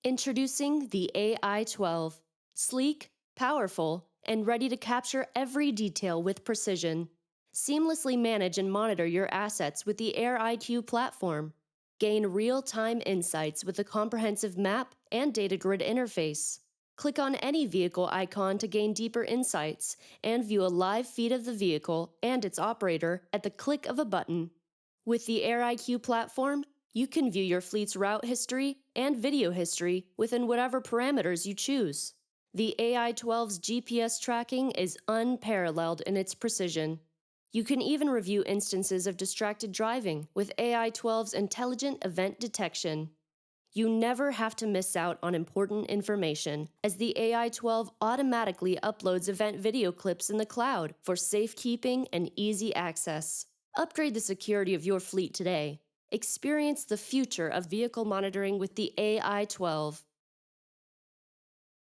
Introducing the AI-12. Sleek, powerful, and ready to capture every detail with precision. Seamlessly manage and monitor your assets with the AirIQ platform. Gain real-time insights with a comprehensive map and data grid interface. Click on any vehicle icon to gain deeper insights and view a live feed of the vehicle and its operator at the click of a button. With the AirIQ platform, you can view your fleet's route history and video history within whatever parameters you choose. The AI-12's GPS tracking is unparalleled in its precision. You can even review instances of distracted driving with AI-12's intelligent event detection. You never have to miss out on important information, as the AI-12 automatically uploads event video clips in the cloud for safekeeping and easy access. Upgrade the security of your fleet today. Experience the future of vehicle monitoring with the AI-12.